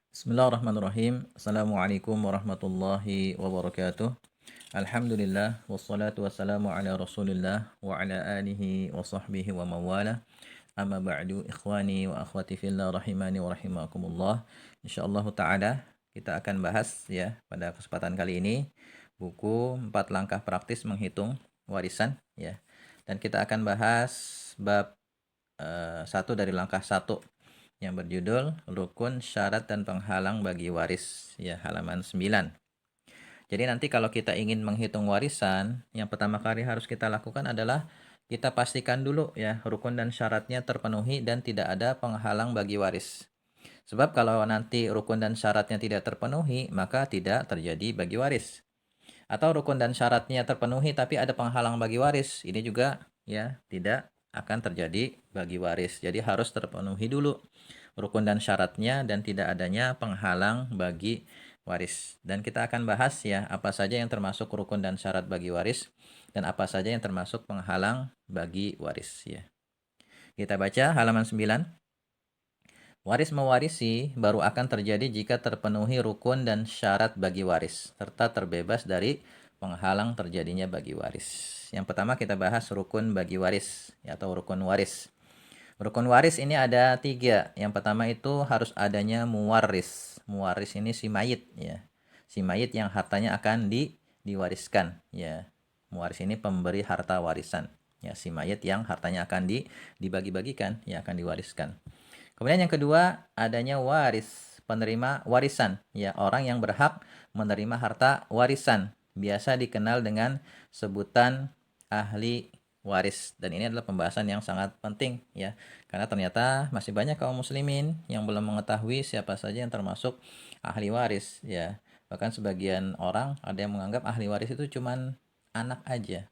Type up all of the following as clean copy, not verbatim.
Bismillahirrahmanirrahim. Assalamualaikum warahmatullahi wabarakatuh. Alhamdulillah wassalatu wassalamu ala Rasulillah wa ala alihi wa sahbihi wa mawala. Amma ba'du, ikhwani wa akhwati fillah rahimani wa rahimakumullah. Insyaallah taala kita akan bahas ya pada kesempatan kali ini buku 4 langkah praktis menghitung warisan ya. Dan kita akan bahas bab 1 dari langkah 1 yang berjudul Rukun Syarat dan Penghalang bagi Waris, ya halaman 9. Jadi nanti kalau kita ingin menghitung warisan, yang pertama kali harus kita lakukan adalah kita pastikan dulu ya rukun dan syaratnya terpenuhi dan tidak ada penghalang bagi waris. Sebab kalau nanti rukun dan syaratnya tidak terpenuhi, maka tidak terjadi bagi waris. Atau rukun dan syaratnya terpenuhi tapi ada penghalang bagi waris, ini juga ya tidak akan terjadi bagi waris. Jadi harus terpenuhi dulu rukun dan syaratnya dan tidak adanya penghalang bagi waris. Dan kita akan bahas ya apa saja yang termasuk rukun dan syarat bagi waris dan apa saja yang termasuk penghalang bagi waris ya. Kita baca halaman 9. Waris mewarisi baru akan terjadi jika terpenuhi rukun dan syarat bagi waris serta terbebas dari penghalang terjadinya bagi waris. Yang pertama kita bahas rukun bagi waris ya, atau rukun waris. Rukun waris ini ada 3. Yang pertama itu harus adanya muwaris. Muwaris ini si mayit ya. Si mayit yang hartanya akan diwariskan ya. Muwaris ini pemberi harta warisan. Ya, si mayit yang hartanya akan dibagi-bagikan, ya akan diwariskan. Kemudian yang kedua, adanya waris, penerima warisan, ya orang yang berhak menerima harta warisan. Biasa dikenal dengan sebutan ahli waris. Dan ini adalah pembahasan yang sangat penting ya. Karena ternyata masih banyak kaum muslimin yang belum mengetahui siapa saja yang termasuk ahli waris ya. Bahkan sebagian orang ada yang menganggap ahli waris itu cuman anak aja.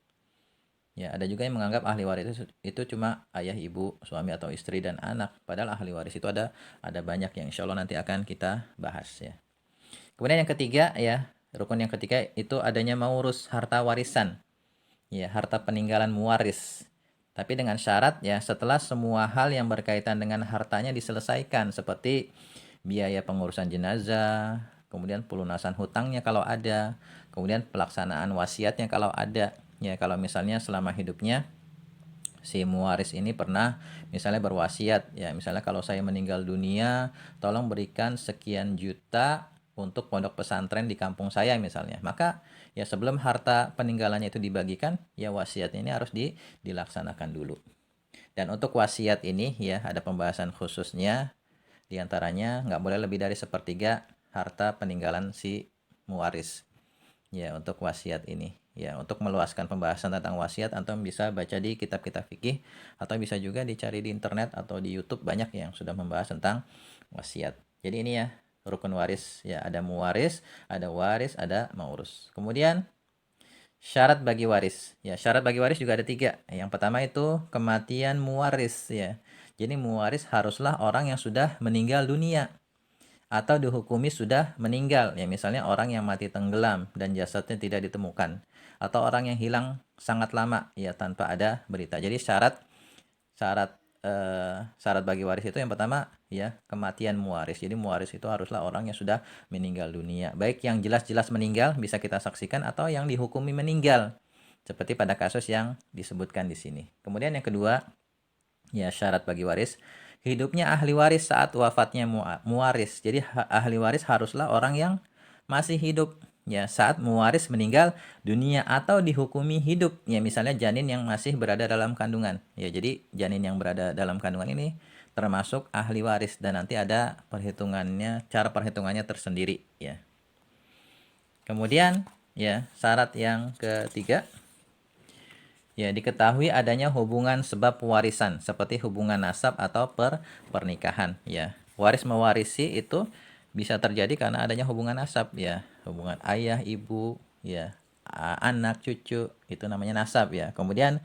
Ya, ada juga yang menganggap ahli waris itu cuma ayah, ibu, suami atau istri dan anak. Padahal ahli waris itu ada banyak yang insya Allah nanti akan kita bahas ya. Kemudian yang ketiga ya, rukun yang ketiga itu adanya maurus harta warisan. Ya, harta peninggalan muwaris. Tapi dengan syarat ya setelah semua hal yang berkaitan dengan hartanya diselesaikan seperti biaya pengurusan jenazah, kemudian pelunasan hutangnya kalau ada, kemudian pelaksanaan wasiatnya kalau ada. Ya, kalau misalnya selama hidupnya si muwaris ini pernah misalnya berwasiat ya, misalnya kalau saya meninggal dunia tolong berikan sekian juta untuk pondok pesantren di kampung saya misalnya, maka ya sebelum harta peninggalannya itu dibagikan ya wasiatnya ini harus dilaksanakan dulu. Dan untuk wasiat ini ya ada pembahasan khususnya, diantaranya nggak boleh lebih dari sepertiga harta peninggalan si muwaris ya untuk wasiat ini. Ya, untuk meluaskan pembahasan tentang wasiat antum bisa baca di kitab-kitab fikih atau bisa juga dicari di internet atau di YouTube, banyak yang sudah membahas tentang wasiat. Jadi ini ya rukun waris ya, ada muwaris, ada waris, ada maurus. Kemudian syarat bagi waris. Ya, syarat bagi waris juga ada 3. Yang pertama itu kematian muwaris ya. Jadi muwaris haruslah orang yang sudah meninggal dunia atau dihukumi sudah meninggal ya, misalnya orang yang mati tenggelam dan jasadnya tidak ditemukan, atau orang yang hilang sangat lama ya tanpa ada berita. Jadi syarat syarat bagi waris itu yang pertama ya kematian muwaris. Jadi muwaris itu haruslah orang yang sudah meninggal dunia, baik yang jelas-jelas meninggal bisa kita saksikan atau yang dihukumi meninggal seperti pada kasus yang disebutkan di sini. Kemudian yang kedua ya syarat bagi waris, hidupnya ahli waris saat wafatnya muwaris. Jadi ahli waris haruslah orang yang masih hidup ya saat muwaris meninggal dunia atau dihukumi hidup. Ya misalnya janin yang masih berada dalam kandungan. Ya jadi janin yang berada dalam kandungan ini termasuk ahli waris dan nanti ada perhitungannya, cara perhitungannya tersendiri ya. Kemudian ya syarat yang ketiga, ya, diketahui adanya hubungan sebab warisan seperti hubungan nasab atau pernikahan, ya. Waris mewarisi itu bisa terjadi karena adanya hubungan nasab, ya. Hubungan ayah, ibu, ya. Anak, cucu, itu namanya nasab, ya. Kemudian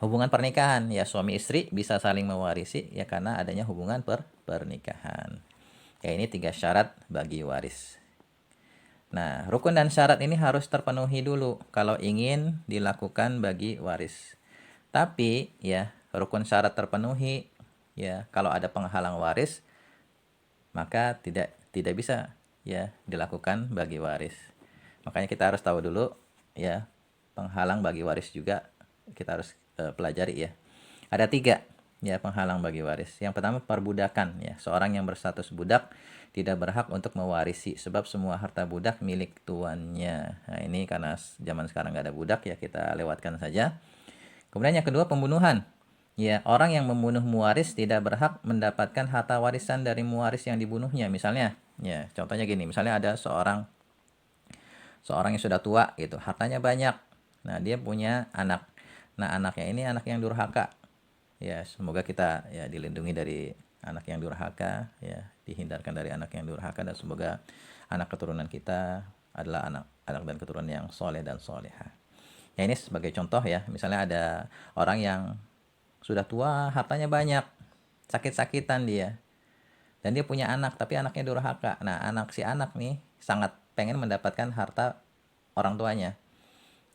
hubungan pernikahan, ya, suami istri bisa saling mewarisi ya karena adanya hubungan pernikahan. Ya, ini 3 syarat bagi waris. Nah, rukun dan syarat ini harus terpenuhi dulu kalau ingin dilakukan bagi waris. Tapi ya, rukun syarat terpenuhi ya, kalau ada penghalang waris maka tidak tidak bisa ya dilakukan bagi waris. Makanya kita harus tahu dulu ya, penghalang bagi waris juga kita harus pelajari ya. Ada 3 ya penghalang bagi waris. Yang pertama perbudakan ya. Seorang yang berstatus budak tidak berhak untuk mewarisi sebab semua harta budak milik tuannya. Nah, ini karena zaman sekarang nggak ada budak ya, kita lewatkan saja. Kemudian yang kedua pembunuhan. Ya, orang yang membunuh muwaris tidak berhak mendapatkan harta warisan dari muwaris yang dibunuhnya. Misalnya, ya, contohnya gini, misalnya ada seorang seorang yang sudah tua gitu, hartanya banyak. Nah, dia punya anak. Nah, anaknya ini anak yang durhaka. Ya, semoga kita ya dilindungi dari anak yang durhaka, ya, dihindarkan dari anak yang durhaka, dan semoga anak keturunan kita adalah anak dan keturunan yang soleh dan soleha. Ya, ini sebagai contoh ya, misalnya ada orang yang sudah tua, hartanya banyak, sakit-sakitan dia, dan dia punya anak, tapi anaknya durhaka. Nah, si anak nih sangat pengen mendapatkan harta orang tuanya.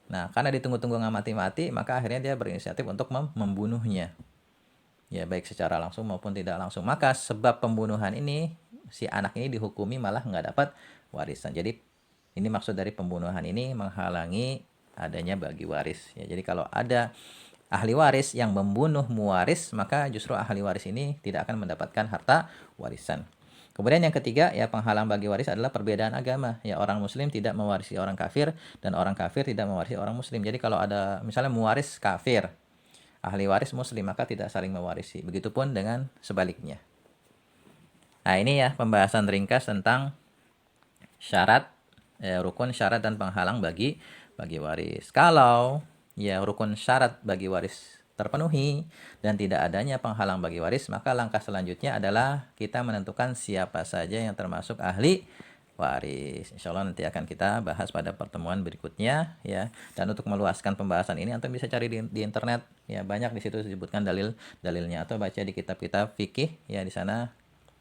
Nah, karena ditunggu-tunggu nggak mati-mati, maka akhirnya dia berinisiatif untuk membunuhnya. Ya, baik secara langsung maupun tidak langsung. Maka sebab pembunuhan ini, si anak ini dihukumi malah nggak dapat warisan. Jadi, ini maksud dari pembunuhan ini menghalangi adanya bagi waris. Ya, jadi kalau ada ahli waris yang membunuh muwaris, maka justru ahli waris ini tidak akan mendapatkan harta warisan. Kemudian yang ketiga ya penghalang bagi waris adalah perbedaan agama. Ya, orang muslim tidak mewarisi orang kafir dan orang kafir tidak mewarisi orang muslim. Jadi kalau ada misalnya muwaris kafir, ahli waris muslim, maka tidak saling mewarisi. Begitupun dengan sebaliknya. Nah, ini ya pembahasan ringkas tentang syarat, rukun syarat dan penghalang bagi waris. Kalau ya rukun syarat bagi waris terpenuhi dan tidak adanya penghalang bagi waris, maka langkah selanjutnya adalah kita menentukan siapa saja yang termasuk ahli waris. Insya Allah nanti akan kita bahas pada pertemuan berikutnya ya. Dan untuk meluaskan pembahasan ini, antum bisa cari di internet ya, banyak di situ disebutkan dalil-dalilnya, atau baca di kitab-kitab fikih ya, di sana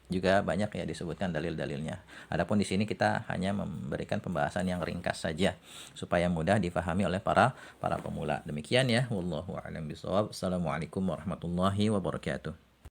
juga banyak ya disebutkan dalil-dalilnya. Adapun di sini kita hanya memberikan pembahasan yang ringkas saja supaya mudah difahami oleh para pemula. Demikian ya, wallahu a'lam bishawab. Assalamualaikum warahmatullahi wabarakatuh.